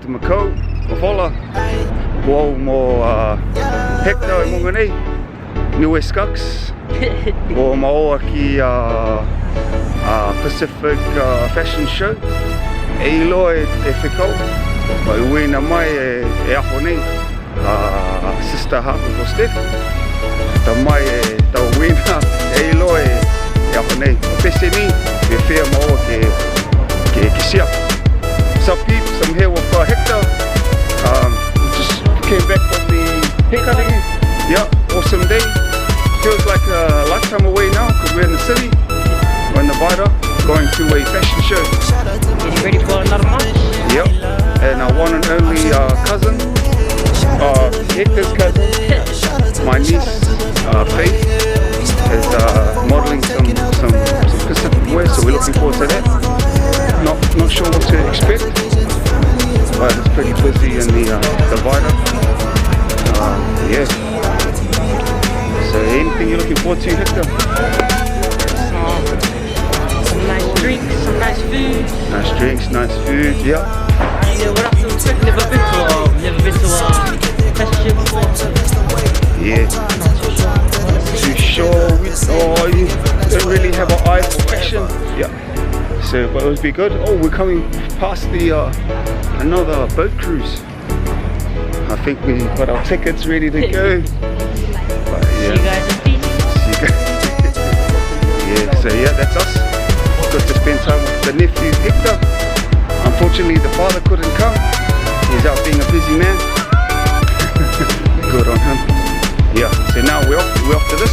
te Macau, Mawhola, Wau mo Hector e monga nei, Niue Skunks, o maoa ki Pacific Fashion Show, e ilo e whikau, mai uina mai e aho nei, Sister Harper for Steph, ta mai e tau uina, e ilo e aho nei, pese ni, e whea maoa ke sia. What's up peeps, I'm here with Hector, we just came back from the haircutting, yeah, awesome day, feels like a lifetime away now because we're in the city, we're in the Vita, going to a fashion show. Getting ready for another month? Yep, and our one and only cousin, Hector's cousin, my niece, Faith, is modelling some Pacific wear, so we're looking forward to that. Not sure what to expect, but it's pretty busy in the Vita. Yeah. So anything you're looking forward to, Hector? Some nice drinks, some nice food. Nice drinks, nice food, yeah. Yeah, what else to expect? Never been to a fashion before. Yeah. Not too sure. You don't really have an eye for fashion. Yeah. So, but it would be good. Oh, we're coming past the another boat cruise. I think we got our tickets ready to go. But, yeah. See you guys in Fiji. See you guys. Yeah. So yeah, that's us. Got to spend time with the nephew Hector. Unfortunately, the father couldn't come. He's out being a busy man. Good on him. Yeah. So now we're off to this.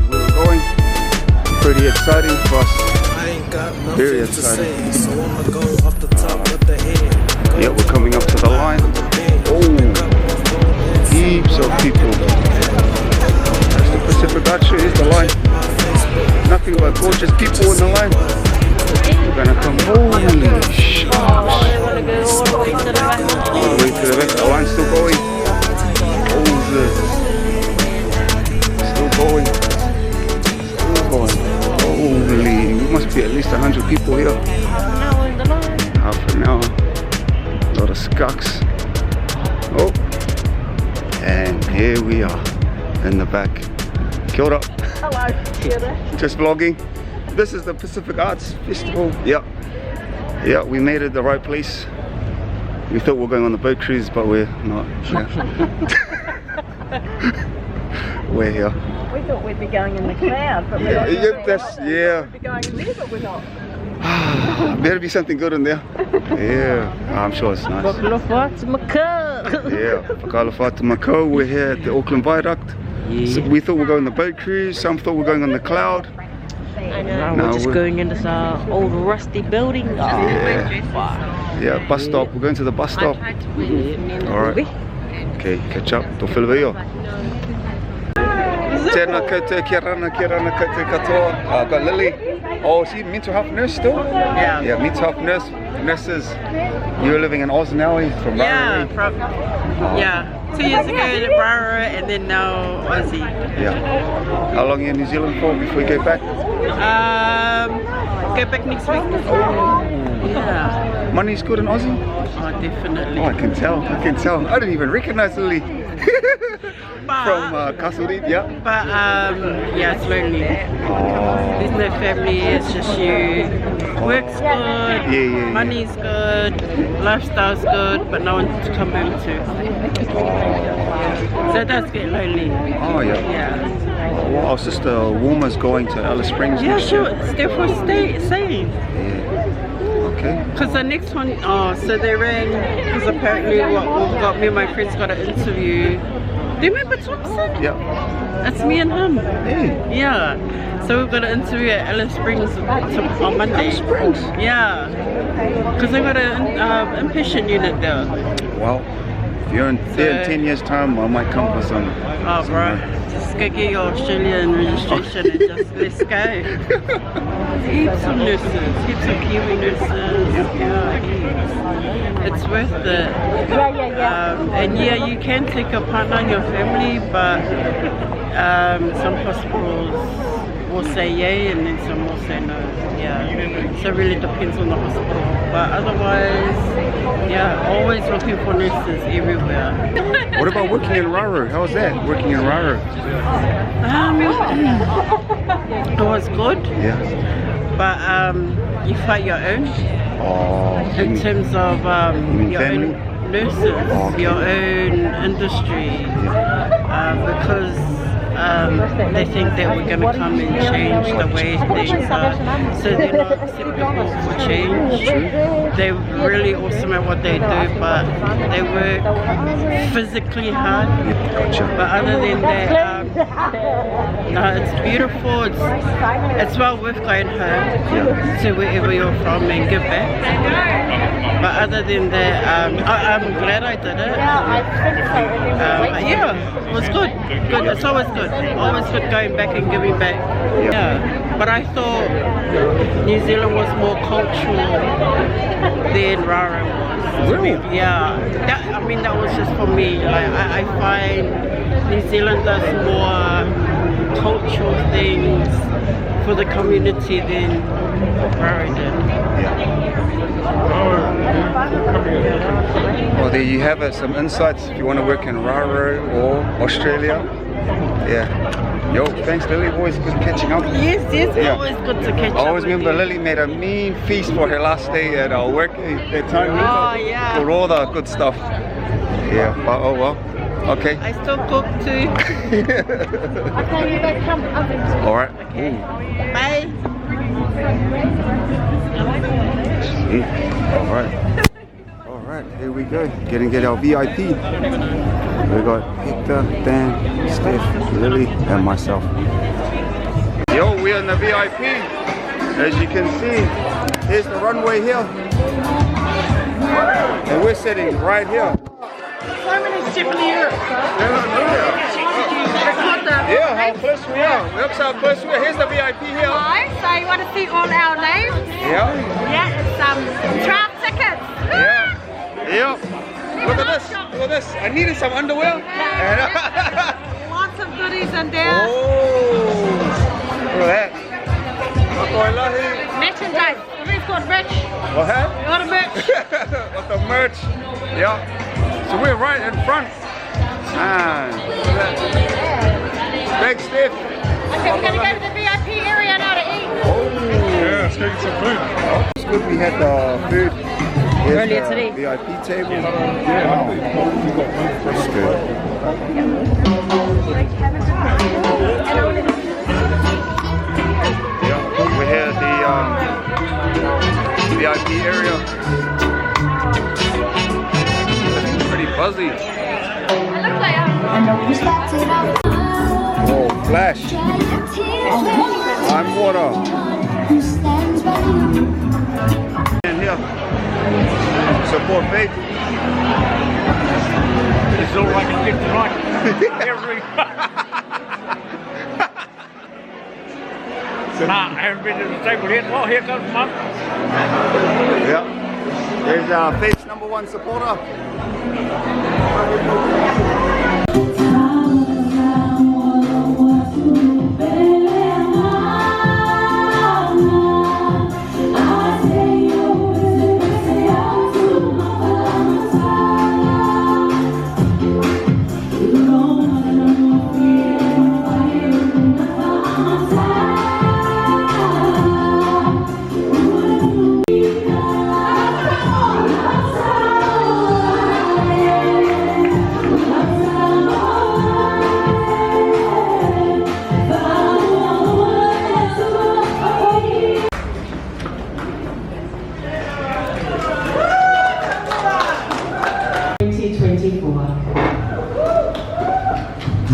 Where we're going. Pretty exciting for us. Very exciting. Yeah, we're coming up to the line. Oh, heaps of people. That's the Pacific Archer, is the line. Nothing but gorgeous people in the line. We're gonna come. Holy shucks. All the way to the back. All the way to the back. The line's still going. Still going. Still going. Holy, we must be at least 100 people here. Half an hour in the line. Half an hour. A lot of skunks. Oh, and here we are in the back. Kia ora. Hello. Just vlogging. This is the Pacific Arts Festival. Yeah. Yeah, we made it the right place. We thought we were going on the boat cruise, but we're not. We're here. We thought we'd be going in the cloud, but we're not. Yeah. We'd be going in there, but we're not. Better be something good in there. Yeah, I'm sure it's nice. Whakalofa to Macau. Yeah, whakalofa to Macau. We're here at the Auckland Viaduct. Yeah. So we thought we were going on the boat cruise, some thought we were going on the cloud. Now we're just going into this old rusty building. Yeah, bus stop. We're going to the bus stop. Alright. Okay, catch up. Tō whilaweo. Tēnā koutou, kia rana koutou katoa. Got Lily. Oh, she mental health nurse still? Yeah. Yeah, mental health nurse. Nurses. You're living in Oz now, from Yeah, Rariri? 2 years ago in Brara and then now Aussie. Yeah. How long are you in New Zealand for before you go back? Go back next week. Yeah. Money's good in Aussie? Oh, definitely. Oh, I can tell. I didn't even recognize Lily. From Kasuri, yeah. But yeah, it's lonely. There's no family, it's just you. Work's good, Yeah. money's good, lifestyle's good, but no one to come home to. So it does get lonely. Oh, yeah. Yeah. Well, our sister Warmer's going to Alice Springs. Yeah, next sure. year. Stay for save. Yeah. Okay. Because the next one, so they ran, because apparently me and my friends got an interview. Do you remember Thompson? Yeah. That's me and him. Hey. Yeah. So we've got an interview at Alice Springs on Monday. Alice Springs? Yeah. Because they've got an inpatient unit there. Well, if you're in 10 years time, I might come for some. Oh, bro. Just go get your Australian registration and just let's go. Heaps of nurses, heaps of Kiwi nurses. Yeah, heaps. It's worth it. And yeah, you can take a partner in your family, but some hospitals will say yay and then some will say no. Yeah, so it really depends on the hospital. But otherwise, yeah, always looking for nurses everywhere. What about working in Raru? How was that, working in Raru? It was good. Yeah. But you fight your own in terms of your family? own nurses, your own industry, because they think that we're going to come and change the way things are, so they're not acceptable for change. They're really awesome at what they do, but they work physically hard. But other than that, no, it's beautiful. It's well worth going home to wherever you're from and give back. But other than that, I'm glad I did it. Yeah, it was good. Good. It's always good. Always good going back and giving back. Yeah. But I thought New Zealand was more cultural than Raru was. Really? Yeah. I mean, that was just for me. Like I find New Zealand does more cultural things for the community than Raru did. Well, there you have it, some insights if you want to work in Raru or Australia. Yeah. Yo, thanks Lily, always good catching up. Yes, always good to catch up. I always remember Lily made a mean feast for her last day at our work that time. Oh, yeah. For all the good stuff. Yeah, but oh well. Okay. I still cook too. Alright. Okay. Bye. Alright, here we go. Get our VIP. We got Hector, Dan, Steph, Lily, and myself. Yo, we're in the VIP. As you can see, here's the runway here. And we're sitting right here. Yeah, how close we are. Look how close we are. Here's the VIP here. Hi, so you want to see all our names? Yeah. Yeah, it's draft tickets. Yeah. Yeah. Look at this. Look at this. I needed some underwear. Lots of goodies in there. Oh. Look at that. Merchandise. We've got merch. What that? We got a merch. Got the merch. Yeah. So we're right in front. Man. Look at that. Thanks, Steph. Okay, we're going to go to the VIP area now to eat. Oh. Yeah, let's go get some food. Oh, it's good we had the food. Here's Earlier the today. VIP table. Yeah. That's good. Yeah, we're here at the VIP area. It's pretty buzzy. Oh, flash. I'm water. And here, support faith. It's all like a different right. Every. Nah, I haven't been to the table yet. Well, here comes Mum. Yeah. There's Faith's #1 supporter.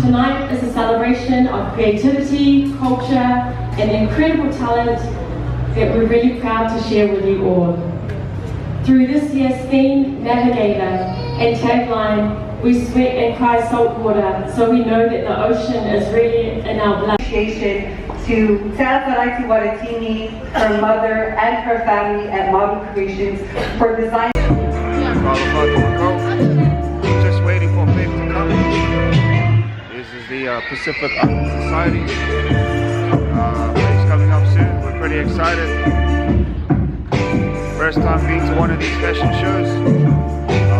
Tonight is a celebration of creativity, culture, and incredible talent that we're really proud to share with you all. Through this year's theme, Navigator, and tagline, we sweat and cry salt water, so we know that the ocean is really in our blood. Appreciation to Tāwharaiti Waratini, her mother, and her family at Model Creations for designing. Just waiting for Faith to come. This is the Pacific Art Society. It's coming up soon. We're pretty excited. First time being to one of these fashion shows.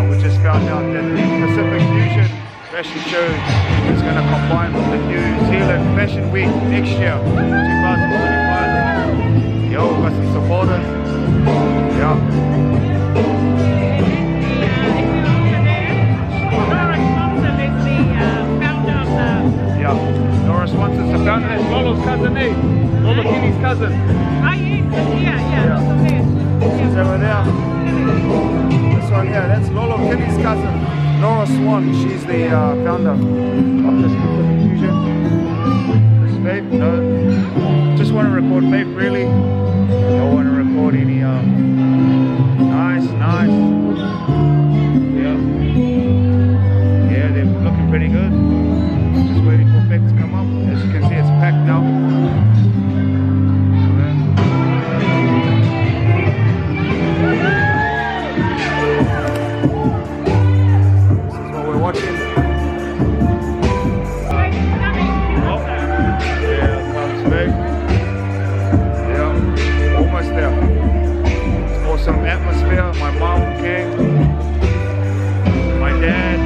We just found out that the Pacific Fusion fashion show is going to combine with the New Zealand Fashion Week next year, 2025. Yo, got some supporters. Yeah. Yeah, Nora Swanson's the founder. That's Lolo's cousin, eh? Lolo Kenny's cousin. Yeah. She's over there. This one here, that's Lolo Kenny's cousin. Nora Swan, she's the founder of this Pacific Fusion. This Faith, no. Just want to record Faith, really. Don't want to record any, nice. Yeah, they're looking pretty good. Just waiting for Faith to come up. As you can see, it's packed now. This is what we're watching. Yeah, comes Faith. Yeah, almost there. It's awesome atmosphere. My mom came. My dad.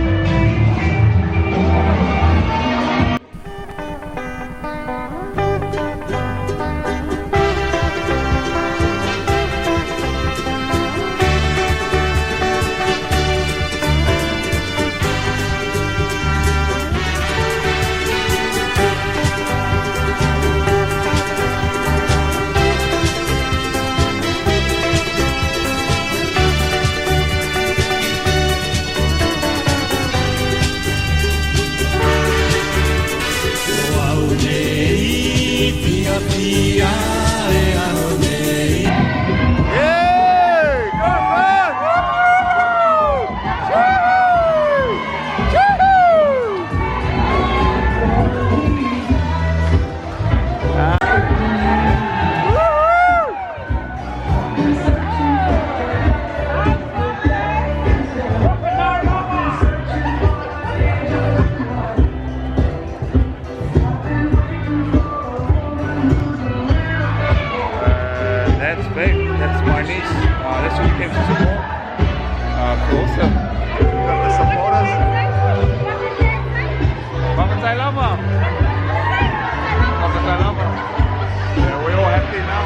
That's my niece. That's who came to support. Cool. So, we got the supporters. Papatai lama. Yeah, we're all happy now.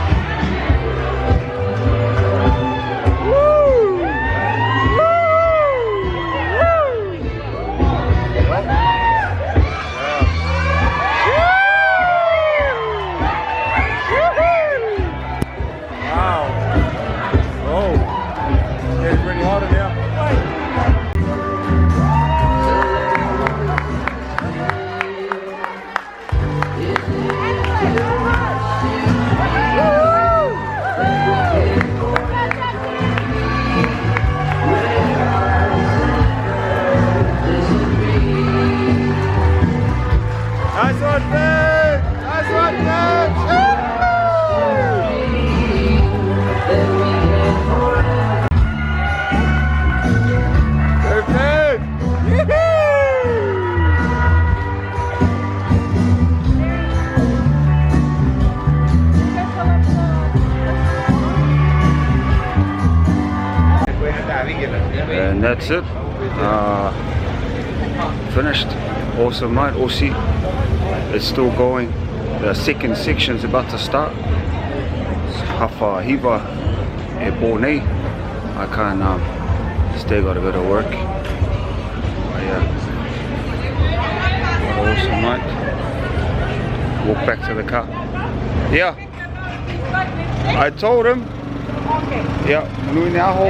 And that's it. Finished. Awesome night. Aussie. It's still going. The second section's about to start. Hawha hiva e pōnei. I can still got a bit of work. But yeah. What an awesome night. Walk back to the car. Yeah. I told him. Yeah, Niue aho.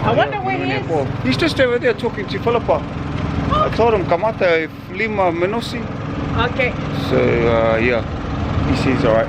I wonder where he is. He's just over there talking to Philippa. I told him kamata e 5 minusi. Okay. So yeah, he seems alright.